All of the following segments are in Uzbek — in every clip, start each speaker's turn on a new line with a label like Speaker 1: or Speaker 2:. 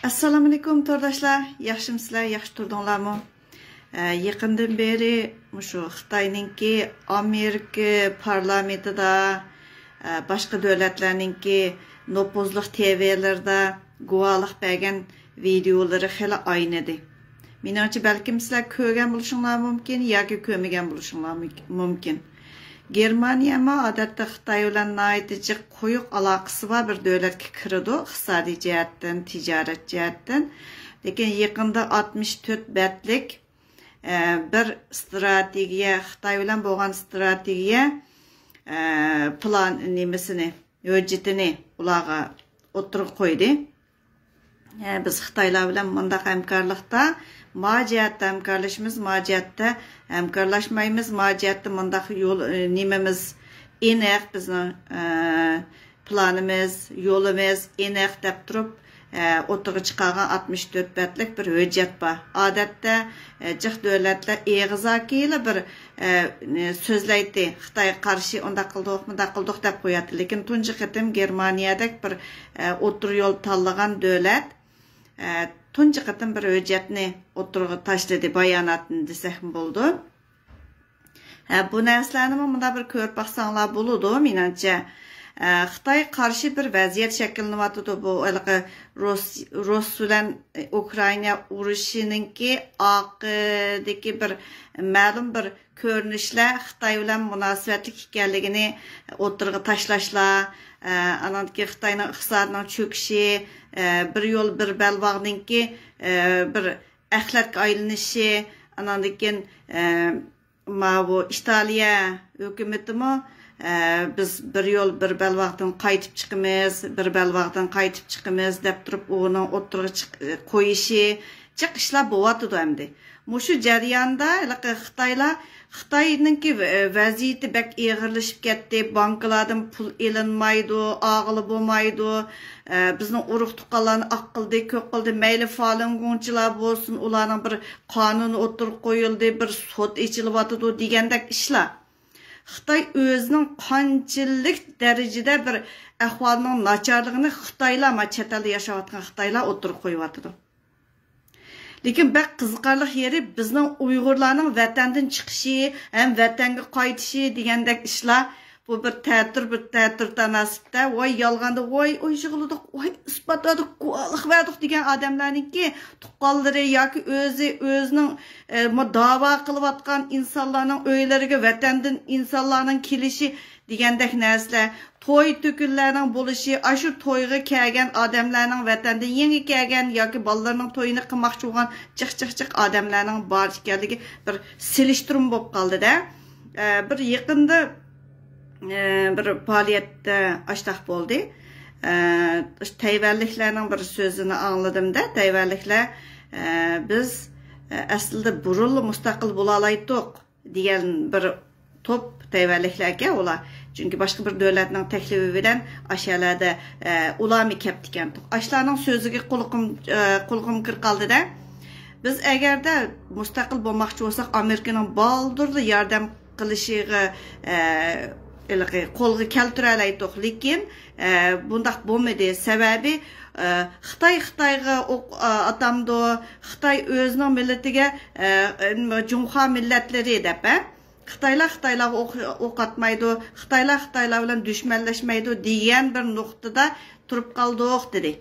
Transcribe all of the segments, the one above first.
Speaker 1: Assalamu alaikum tordaşlar. Yaxşımsızlar, yaxşı turdinglarmi? Yaqindan beri şu Xitoyninki Amerika parlamentida, başqa davlatlarninki nopozliq TV'larda guvohlik bergan videolari xela aynidi. Menimcha balkim sizlar ko'rgan bo'lishinglar mumkin yoki ko'rmagan bo'lishinglar mumkin. Germaniya odatda Xitoy bilan naytijiq qo'yiq aloqasi bor bir davlatga kiradi, iqtisodiy jihatdan, tijorat jihatdan. Lekin yaqinda 64 betlik bir strategiya, Xitoy bilan bo'lgan strategiya plan nimasini, hujjatini ularga o'tirib qo'ydi. Biz Xitoylar bilan bundaq hamkorlikda majiatda hamkorlashimiz, majiatda hamkorlashmaymiz, majiatda bundaq yo'l nimamiz aniq, bizning planimiz, yo'limiz aniq deb turib o'tirib chiqargan 64 betlik bir hujjat bor. Odatda jiq davlatlar eg'izakiyli bir so'zlaydi, Xitoy qarshi undaq qildik deb qo'yadi. Lekin tunji qatim Germaniyadek bir o'tir yo'l tanlagan davlat tunji qatim bir hujjatni o'tirg'a tashladi, bayonotni desek bo'ldi. Bu narsalarni bunda bir ko'rib baqsanglar bo'ladi, menimcha. Xitoy qarshi bir vaziyat shakllanyapti. Bu Rus bilan Ukraina urushininki oqidagi bir ma'lum bir ko'rinishlar Xitoy bilan munosabatli ekanligini o'tirg'a tashlashlar, anandagi Xitoyning iqtisodining cho'kishi, bir yo'l bir balbog'ninki bir axlatga aylanishi, anandagi bu İtaliya hukumatimi biz bir yo'l bir balbog'dan qaytib chiqamiz deb turib uni o'tirg'a qo'yishi jiq ishlar bo'lyapti endi. Mushu jarayonda Xitoyninki vaziyati bak eg'irlashib ketdi, bankalardan pul elinmaydi, og'ili bo'lmaydi, bizning urug' tuqqanlarni oq qildi, ko'p qildi, mayli falangunchilar bo'lsin, ularning bir qonuni o'tirib qo'yildi, bir sud ichilyapti degandek ishlar. Xitoy o'zining qanchalik darajada bir ahvolning nacharligini Xitoylar, chet elda yashayotgan Xitoylar o'tirib qo'yibdi. Lekin bak qiziqarli yeri bizning Uyg'urlarning vatandan chiqishi, ham vatanga qaytishi degandek ishlar bu bir ta'tir tanasibda, voy yolg'anda, voy o'yjig'lidik, voy isbotladik, guvohlik berdik degan odamlarningki tuqqanlari yoki o'zining da'vo qilayotgan insonlarning uylariga vatandan insonlarning kelishi degandek narsalar, to'y to'kinlarning bo'lishi, shu to'yga kelgan odamlarning vatandan yangi kelgan yoki bolalarning to'yini qilmoqchi bo'lgan jiq odamlarning bor ekanligi bir selishtirim bo'lib qoldi-da. Bir yaqinda bir faoliyatda ashtaq bo'ldi. Tayvanliklarning bir so'zini angladim-da. Tayvanliklar biz aslida burunli mustaqil bo'la oldik degan bir top Tayvanliklarga ular. Chunki boshqa bir davlatning taklifi bilan ashalarda ularni kepti ekan. Ashlarning so'ziga qulqim kir qoldi-da. Biz agarda mustaqil bo'lmoqchi bo'lsak, Amerikaning baldurli yordam qilishiga qo'lga keltira oldik, lekin bundaq bo'lmadi. Sababi Xitoyga atamdi, Xitoy o'zining millatiga Jumho millatlari deb, Xitoylar o'q atmaydi, Xitoylar bilan dushmanlashmaydi degan bir nuqtada turib qoldik dedi.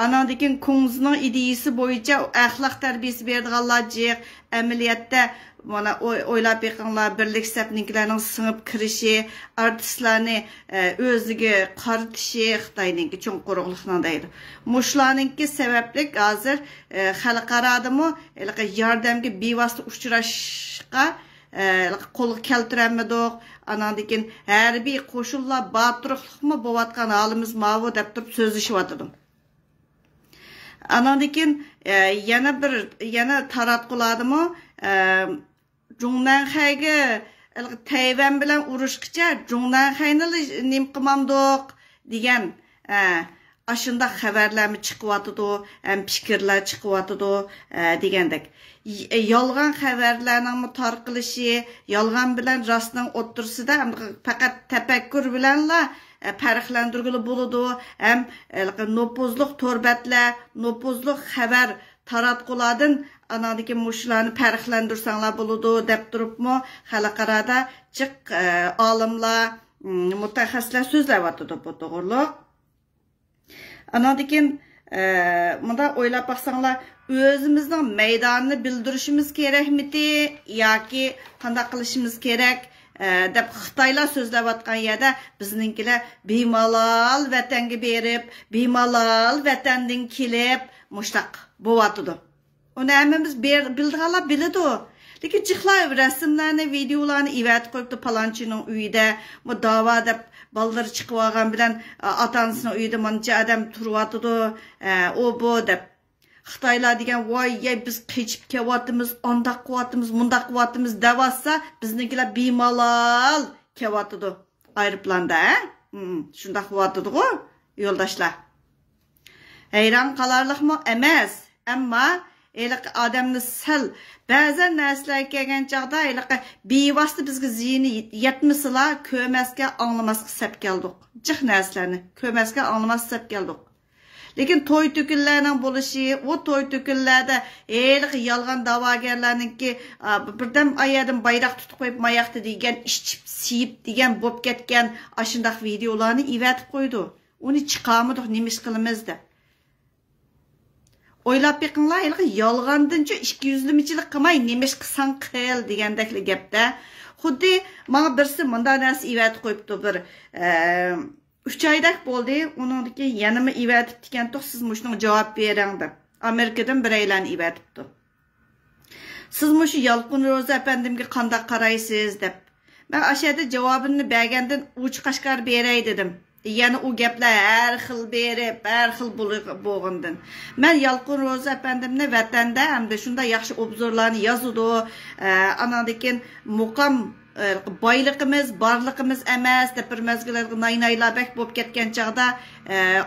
Speaker 1: Anandikin Kungzning ideyasi bo'yicha axloq tarbiyasi berdiganlar jiq, amaliyotda mana o'ylab beqinglar, birlik sapniklarning singib kirishi, artistlarni o'ziga qaratishi Xitoyninki cho'nquruqlikning deydi. Mushlarninki sabablik hozir xalqarodami yordamga bevosita uchrashga qo'lga keltiramidik. Anandikin harbiy qo'shinlar botirlikmi bo'layotgan holimiz ma'vu deb turib so'zlashyapti. Anandikin yana taratquladimi Jungnanxayga Tayvan bilan urushqicha Jungnanxayni nim qilmamdiq degan ashunda xabarlarmi chiqyapti, ham fikrlar chiqyapti degandek. Yolg'on xabarlarning tarqalishi, yolg'on bilan rostning o'ttirsida faqat tafakkur bilanla farqlandirgili bo'ladi. Ham nopozliq to'rbatlar, nopozliq xabar taratqulardan anadagi mushlarni farqlandirsanglar bo'ladi deb turibmi, xalqarada jiq olimlar, mutaxassislar so'zlayotdi bu to'g'riliq. Anadagi bunda o'ylab baxsanglar, o'zimizning maydonni bildirishimiz kerakmidi yoki qanday qilishimiz kerak deb Xitoylar so'zlayotgan yerda bizninkilar bemalol vatanga berib, bemalol vatandan kelib mushtaq bo'yatdi. Uni hammamiz bildiganlar biladi. Lekin jiqlar rasmlarni, videolarni ivatib qo'yibdi palonchining uyida, bu da'vo deb ballar chiqib olgan bilan ota-onasining uyida mancha odam turyotdi, o bu deb Xitoylar degan voy biz qechib kelyapmiz, ondaq qilyapmiz, mundaq qilyapmiz devatsa, biznikilar bemalol kelyapti aeroplanda, shundaq qilyapti-ku yo'ldoshlar. Hayron qolarliqmi emas, ammo odamni sal ba'zan narsalar kelgan chaqda bevosita bizga ziyni yetmasila ko'masga anglamasga sap keldik. Jiq narsalarni ko'masga anglamasga sap keldik. Lekin to'y to'kinlarning bo'lishi, o to'y to'kinlarda yolg'on da'vogarlarningki birdan ayadan bayroq tutib qo'yib mayaqti degan, ishchib siyib degan bo'lib ketgan ashundaq videolarni ivatib qo'ydi. Uni chiqarmadik, nima ish qilamiz deb. O'ylab beqinglar, yolg'ondincha 200-chilik qilmay, nima ish qilsang qil degandakli gapda. Xuddi menga birsi bunday narsa ivatib qo'yibdi, bir 3 oydak bo'ldi, uningdagi yanama ivatib degan to'q siz mushning javob bering deb. Amerikadan biraylarni ivatibdi. Siz mushu Yalqin Ro'za apandimga qanday qaraysiz deb. Men ashada javobini bergandan uch qashqar beray dedim. Yani o gaplar her xil berib, her xil bo'lgandan. Men Yalqin Ro'za apandimni vatanda hamda shunda yaxshi obzorlarni yozdi. Anandekin muqam boyliqimiz, barliqimiz emas deb bir mezgillarga naynaylardak bo'lib ketgan chaqda,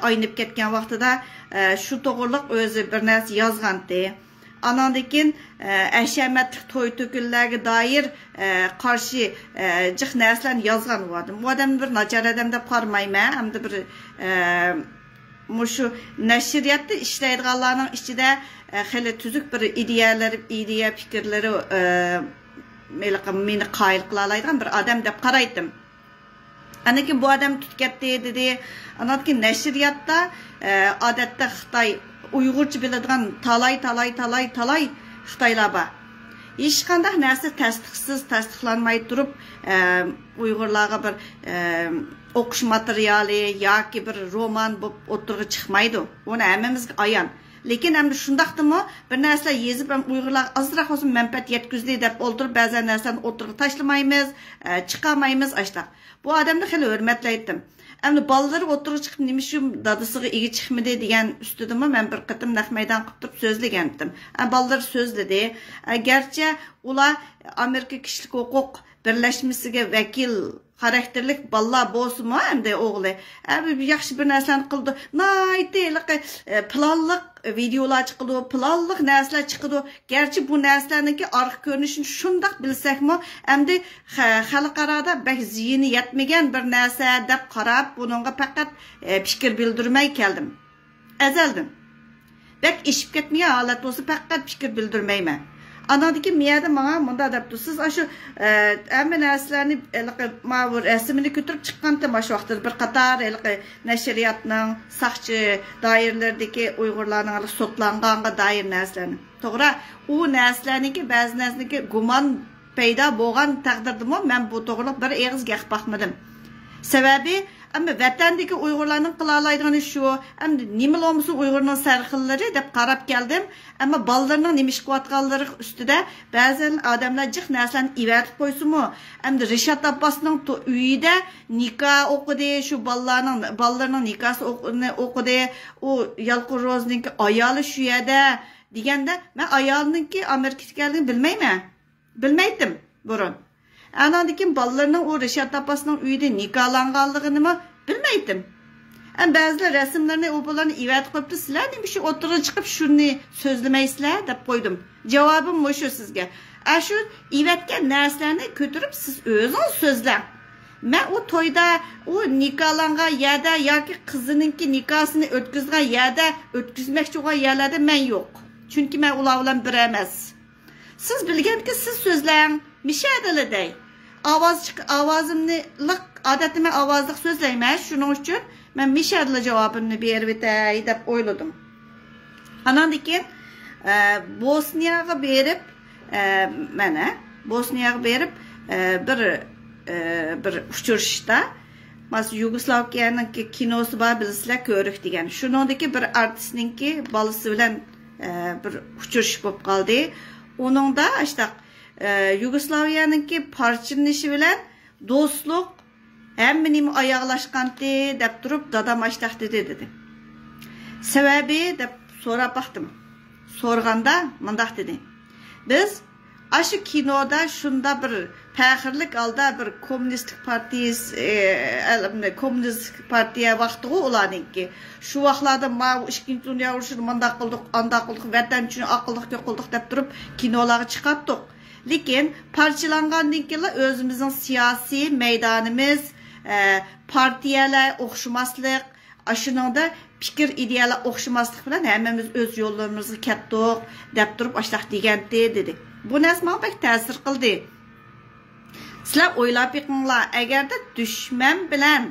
Speaker 1: aynib ketgan vaqtida shu to'g'riliq o'zi bir narsa yozgandi. Anandekin aşamatlik to'y to'kinlarga doir qarshi jiq narsalarni yozgan bo'dim. Bu odamni bir nachar odam deb qarmayman, hamda bir mushu nashriyatda ishlaydiganlarning ichida xili tuzuk bir ideya fikrlari meni qoyil qila oladigan bir odam deb qaraydim. Anakin bu odam tutgatdi dedi. Anakin nashriyatda odatda Xitoy Uyg'urcha biladigan talay Xitoylar bor. Hech qanday narsa tasdiqlanmay turib, Uyg'urlarga bir o'qish materiali yoki bir roman bo'lib o'tirib chiqmaydi. Uni hammamizga ayon. Lekin endi shundaqdimi bir narsalar yezib ham Uyg'urlar azroq olsin manfaat yetkazdi deb o'ldirib ba'zan narsani o'tirib tashlamaymiz, chiqarmaymiz ashtaq. Bu odamni xili hurmatlaydim. Endi bolalar o'tirib chiqib nima shu dadasiga ega chiqmadi degan ustidimi men bir qatim naq maydon qilib turib so'zlagandim. Bolalar so'zladi. Garchi ular Amerika kishilik huquq birlashmasiga vakil xarakterlik bolalar bo'lsa-mu hamda o'g'li yaxshi bir narsani qildi. Naytiliq planliq videolar chiqdi, planliq narsalar chiqdi. Garchi bu narsalarningki orqa ko'rinishini shundoq bilsakmi, endi xalqarada bak ziyini yetmagan bir narsa deb qarab, buningga faqat fikr bildirmay keldim. Azaldim. Bak ishib ketmagan holat bo'lsa faqat fikr bildirmayman. Anadaki miyada bana bunda debdi. Siz şu hamma narsalarni rasmini ko'tarib chiqqanda maş vaqtda bir qator nashriyatning saqchi doiralardagi Uyg'urlarning sotlanganga doir narsalarni. To'g'ri, u narsalarniki ba'zi narsalarniki gumon paydo bo'lgan taqdirdami men bu to'g'ri bir eg'iz gap baxmadim. Sababi ama vatandagi Uyg'urlarning qila oladigan shu, endi nima bo'lmasa Uyg'urning sarxillari deb qarab keldim, ammo bolalarning nima ish qilayotganlari ustida ba'zan odamlar jiq narsalarni ivatib qo'ysimi, endi Rishod Abbosning uyida nikoh o'qidi, shu bolalarning nikosi o'qidi, u Yalqin Ro'zaning ayoli shu yerda deganda men ayolningki Amerikaga bilmaydim burun. Anandikin balalarning o Rishod Abbosning uyida nikohlanganligini bilmaydim. Ba'zilar rasmlarni u bularni ivat qo'yibdi. Sizlar nima shu o'tirib chiqib shuni so'zlamaysizlar deb qo'ydim. Javobim shu sizga. Shu ivatga narsalarni ko'tarib siz o'zingiz so'zlang. Men o toyda o nikahlangan yerda yoki qizininki nikahsini o'tkazgan yerda o'tkazmoqchi bo'lgan yerlarda men yo'q. Chunki men ular bilan bir emas. Siz bilganki siz so'zlang, mishadiliday. Ovozimni liq odatda men ovozliq so'zlayman. Shuning uchun men mishadili javobimni berib etay deb o'yladim. Andan keyin Bosniyaga berib mana Bosniyaga berib bir uchrashishda mas Yugoslaviyaning kinosi bor bilsizlar ko'rik degan. Shuningdek bir artistninki bolasi bilan bir uchrashish bo'lib qoldi. Oningda işte Yugoslaviyaninki parchalanishi bilan do'stlik hamma nima oyoqlashqandi deb turib dadam ashtaqdi dedi. Sababi deb so'rab baxtim. So'rganda mundaq dedi. Biz aşı kinoda şunda bir fəxirlik alda bir komünist partiya vaxtı olanınki. Şu vaxtlarda ma 2. Dünya Uruşu'nu manda qıldıq, anda qıldıq, vətən üçün aqıldıq, yoqıldıq deb turub kinoları çıxartdıq. Lekin parçalanğandan keyin özümüzün siyasi meydanımız, partiyalar oxşumaslıq, aşınında fikir ideyalar oxşumaslıq bilan hammamiz öz yollarımızı ketdik deb turib aşlaq degandi dedik. Bu nəsma pek təsir qıldı. Sizlər oylab baxыңlar, əgər də düşmən bilən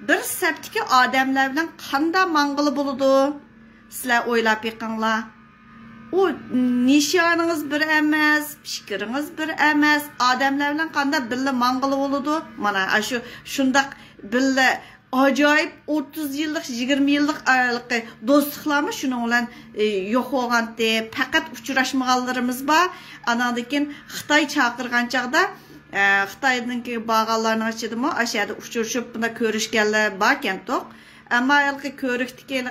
Speaker 1: bir səptiki adamlar bilan qanda manğılı buludu? Sizlər oylab baxыңlar. O nişanınız bir emas, fikriniz bir emas, adamlar bilan qanda billa manğılı buludu? Mana şu şundaq billa acayip 30 yıllık, 20 yıllık aralıkta dostluklarımı şunun olan yok olğandı. Fakat uçuraşmağalarımız var. Anadaki Xitay çağırgan çağda Xitay'daki bağalarını açıdı mı? Aşağıda uçuruşup buna körüşkenler varken tok. Ama aylık körükteki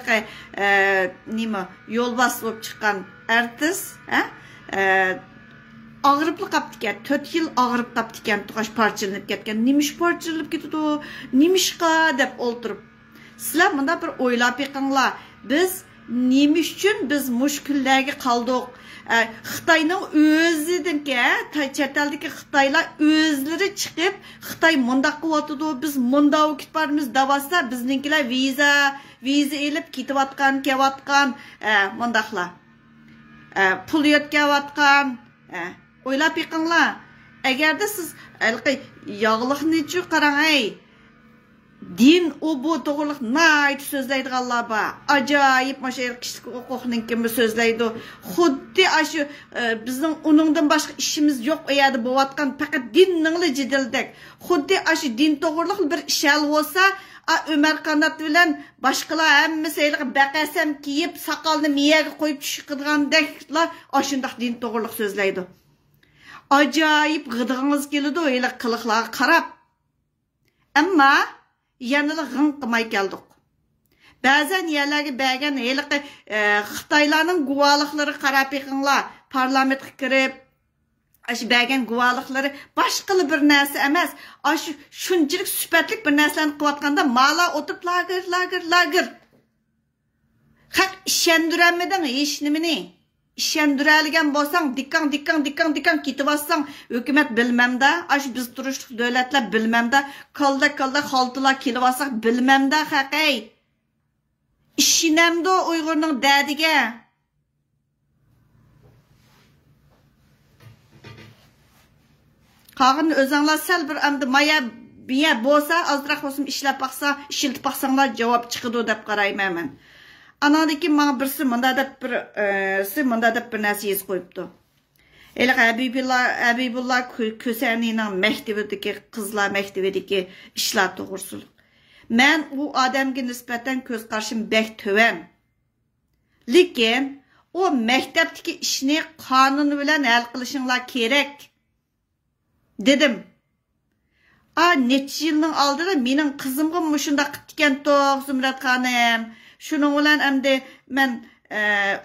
Speaker 1: yolbas olup çıkan artist ağırıplı kaptıken, 4 yıl ağırıp kaptıken tuğaş parçalanıp ketken, nimiş parçalanıp ketidi o, nimişqa dep olturup. Sizler bunda bir oylap yıkınlar. Biz nimiş üçün biz müşküllerge kaldık. Xitayning özüdünki, çeteldeki Xitaylar özleri çıkıp, Xitay mundaq kıvatıdı, biz mundaq vakit barımız davasa, bizninkiler viza elip kitivatkan, kevatkan, mundaqla. Pul yetkevatkan, oylap yıkınlar. Eğer de siz yağlıqni üçün qarang, din o bu doğruluk nayt sözleydi Allah ba. Acayip maşayır kişilik hukukinin kimi sözleydi. Xuddi aşı bizim onundan başka işimiz yok eğer bu vatkan fakat dinninle cidildek. Xuddi aşı din doğruluk bir işel olsa Ömer Kanat bilen başkalar hemmesiyle bakasam kiyip sakalını miyege koyup çıkıdığandaklar aşındaq din doğruluk sözleydi. Acayip gıdığınız geldi öyle kılıklara karab. Ama yanılı gın qımay geldik. Bəzən yerlərə bəgən Xitaylarının guvalıqları qarab yıqınlar, parlamentə kirib, bəgən guvalıqları başqalı bir nəsə əməz. Şunçilik süpətlik bir nəsəni qıvatqanda mala oturup lagır. Xaq işəndürənmədən işnimini. İşəndürəligen bolsan, dikkan kitib atsan, hükümet bilmem de, biz turuşluq dövlətlər bilmem de, kalda xaltılar kelib atsak bilmem de, xaqay. İşinem de o Uygur'un dədige. Qağın özənlər səl bir əmdi maya biyə bolsa, azraq olsun işləp baxsa, işiltip baxsanlar cavab çıxıdı o dep qarayım əmən. Anadaki bana birisi manda bir nəsə yez qoyubdu. Elə Habibullah Kösəni'nin məktəbidəki, qızlar məktəbidəki işlər doğrusuluk. Mən o adamga nisbətən göz qarşım bək tövən. Lekin o məktəbdəki işini qanunu bilan hal qilishinglar kerak. Dedim. Neçə yılın aldıda mening qızımga mushunda qilib dikan to'q Zumrat xonim. Şunun olan əmdə mən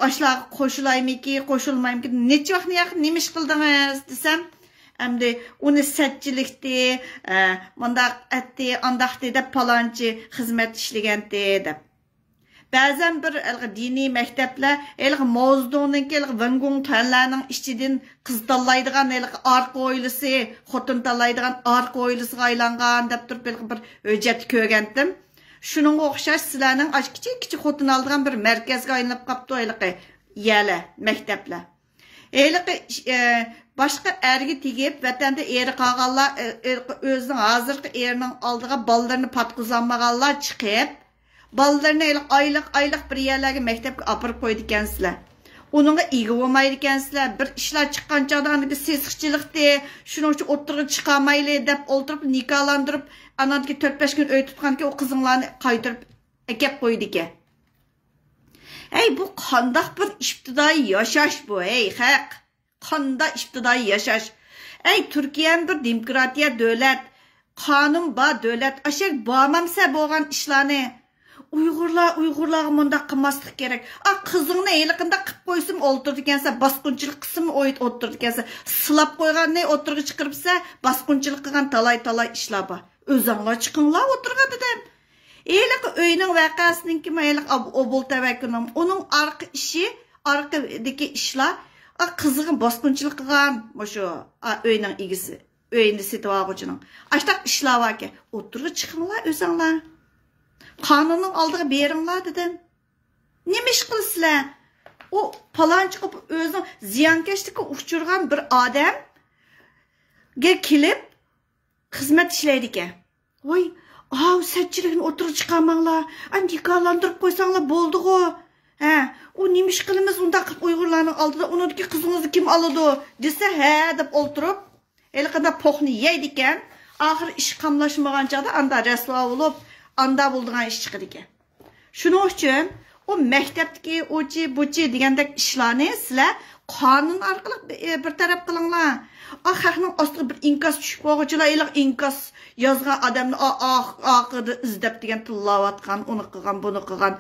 Speaker 1: aşağı qoşulayım-ki, qoşulmayım-ki, neçə vaxt nemiş qıldınız desəm, əmdə onu sətçilikdi, mandaq ətdi, andaqdi də palancı xizmət işləgəndi də. Ba'zan bir diniy maktablar mavzudagi Vengong tanlarning ichidan qiz tanlaydigan orqa o'ylisi, xotin tanlaydigan orqa o'ylisiga aylangan deb turib bir hujjat ko'rgandim. Shuningga o'xshash sizlarning kichik xotin oldigan bir markazga aylanib qolibdi yala maktablar. Başqa ergi tegib, vatanda eri qolganlar o'zining hozirgi erining oldiga bolalarni patqizolmaganlar chiqib, bolalarni ayliq bir yerlarga maktabga olib qo'ydi ekansizlar. Uningga ega bo'lmaydi ekansizlar. Bir ishlar chiqqan chog'da sesiqchilikdi, shuning uchun o'tirib chiqamayli deb o'ltirib nikohlantirib, anadagi 4-5 kun uy tutganki, o qizinglarni qaytirib akab qo'ydi ekan. Bu qandaq bir ibtidoiy yashash bu, haq. Qanda ibtidoiy yashash. Türkiye bir demokratiya davlat, qonun ba davlat. Aşak bağmamsa bo'lgan ishlarni Uyg'urlarga mundaq qilmaslik kerak. Qizingni eliqinda qilib qo'ysin, o'ltirdi ekansa, bosqinchilik qism o'tirdi ekansa, silab qo'yganni o'tirga chiqiribsa, bosqinchilik qilgan talay ishlar bor. O'zinglar chiqinglar o'tirgan dedim. Uyning vaqasininki mayliq obul tavakkulim. Uning arqa ishi, arqadagi ishlar qizig'in bosqinchilik qilgan shu uyning egisi, uyni setib olguchining. Ashtaq ishlar bor ekan. O'tirga chiqinglar o'zinglar. Qonunning oldiga beringlar dedim. Nima ish qilsizlar? O palonchi qilib o'zining ziyonkashlikka uchirgan bir odamga kelib xizmat ishlaydi ekan. Voy, satchilikni o'tirib chiqarmanglar. Nikohlantirib qo'ysanglar bo'ldi-ku. O nima ish qilamiz unda qilib Uyg'urlarning oldida uniki qizingizni kim oladi desa, deb o'ltirib, qanday po'qni yeydi ekan. Oxir ish qamlashmagan chog'da anda rasvo bo'lib, anda bo'ldigan ish chiqadi ekan. Shuning uchun o maktabdagi buchi degandek ishlarni sizlar qonun orqali bir taraf qilinglar. Xalqning ostiga bir inkos tushib qo'yguchilar, inkos yozgan odamni oxirida izlab degan tillayotgan, uni qilgan, buni qilgan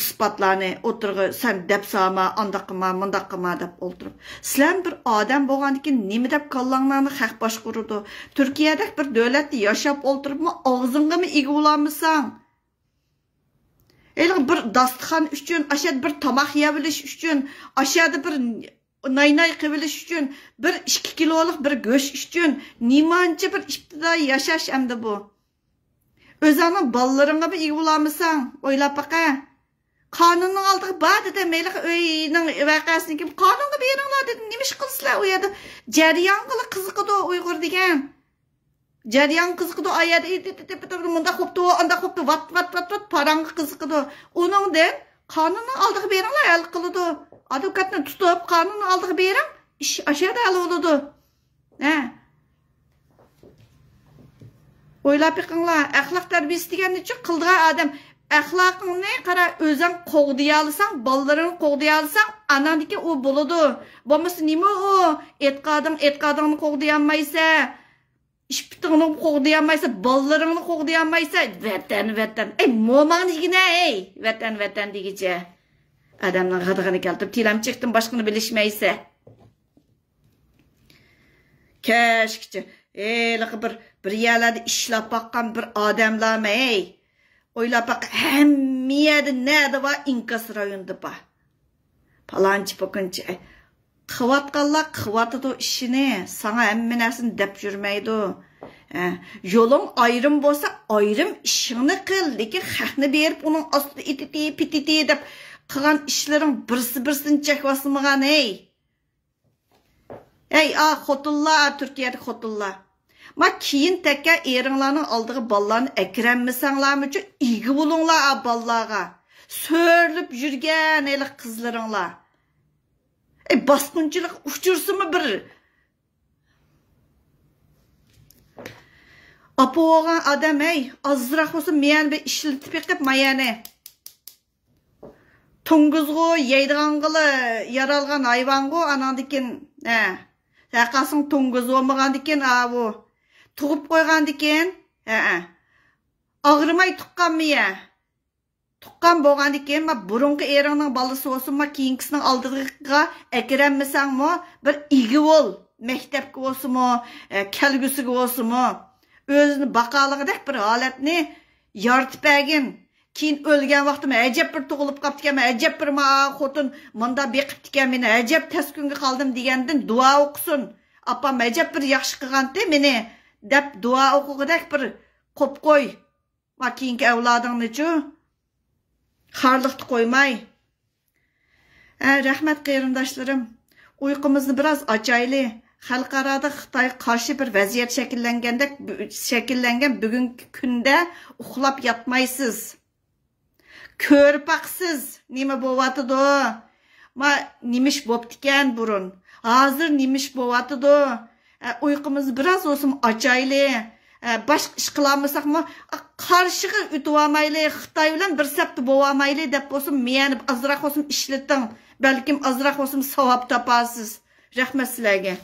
Speaker 1: isbotlarni o'tirg'i sen deb solma, unda qilma, bunda qilma deb o'ltirib. Sizlar bir odam bo'lgandan keyin nima deb qo'llanglarni xalq boshquradi. Turkiyada bir davlatda yashab o'ltiribmi, og'zingga ega bo'lamisan? Bir dasturxon uchun, aşağıda bir tomoq yebilish uchun, aşağıda bir naynay qilish uchun, bir 2 kiloluk bir go'sht uchun nimancha bir ibtidoiy yashash endi bu. O'zingning bolalaringga bir ega bo'lamisan? O'ylab baqa. Qonunning oldiga bor dedi, mayli uyning vaqasini kim qonunga beringlar dedi. Nima ish qilsizlar u yerda? Jarayon qilib qiziqdi Uyg'ur degan. Jarayon qiziqdi, ayada bunda xo'pdi, anda xo'pdi, vat parangga qiziqdi. Uningdan qonunning oldiga beringlar, hal qiladi. Advokatni tutib, qonunning oldiga bering, ish aşağıda hal bo'ladi. O'ylab yiqinglar, axloq tarbiyasi deganni-chi qildigan odam, axloqingni qara, o'zing qo'g'diyalsang, bolalaringni qo'g'diyalsang, anandiki u bo'ladi. Bo'lmasa nima u? E'tiqodingni qo'g'diyolmaysa, ish bitingni qo'g'diyolmaysa, bolalaringni qo'g'diyolmaysa, vatan. Mo'mangigina, vatan degicha. Adamning g'adig'ini keltirib, tilamchiqdan boshqani bilishmaysa. Kashkicha, bir yerlarda ishlab baqqan bir odamlarmi, o'ylab baq, hammiyada nada va inkas rayonida bor. Palonchi po'kinchi qivatqanlar qivatadi ishini, sana hamma narsani deb yurmaydi. Yo'ling ayrim bo'lsa, ayrim ishingni qil, lekin haqni berib uning ostida pititi deb qilgan ishlaring birsi-birsini chekvasmagan, xotinlar, Turkiyada xotinlar. Ma keyin tekka eringlarning oldiga bolalarni akrammasanglarmi uchun ega bo'linglar bolalarga. So'rlib yurgan qizlaringlar. Bosqinchilik uchursinmi bir? Apo'g'an odam, azroq bo'lsa men bir ishlatib yiqib mayani. Tunguzgu, yeydiğanğılı, yaralgan hayvangu, anandikin, Saqasın tunguz olmagandikin, bu. Tuğup koygandikin, ağrımay tuqqan mı ya? Tuqqan bolgandikin, burunqi eringning balası olsun, keyinkisinin aldırıqqa ekirenmesen mi? Bir igi ol, mektepki olsun mu, kelgüsüge olsun mu? Özünü baqalıqdek bir haletini yaratıp egin. Keyin o'lgan vaqtim ajab bir tug'ilib qaptikan, ajab bir xotin munda beqibdikan, meni ajab taskunga qoldim degandan duo o'qisin. Apam ajab bir yaxshi qilganda meni deb duo o'qigidak bir qo'p qo'y. Va keyingi avlodingni-chu xarliqni qo'ymay. Rahmat qarindoshlarim. Uyqumizni biroz ochayli. Xalqarada Xitoy qarshi bir vaziyat shakllangan bugungi kunda uxlab yotmaysiz. Ko'rib baqsiz, nima bo'lyotidi? Ma nimish bo'ptikan burun. Hozir nimish bo'lyotidi? Uyqumizni biroz o'sim ochayli. Boshqa ish qilolmasakmi, qarshiga o'tib olmayli, Xitoy bilan bir sapda bo'lolmayli deb bo'lsin, meni azroq o'sim ishlating. Balkim azroq o'sim savob topasiz. Rahmat sizlarga.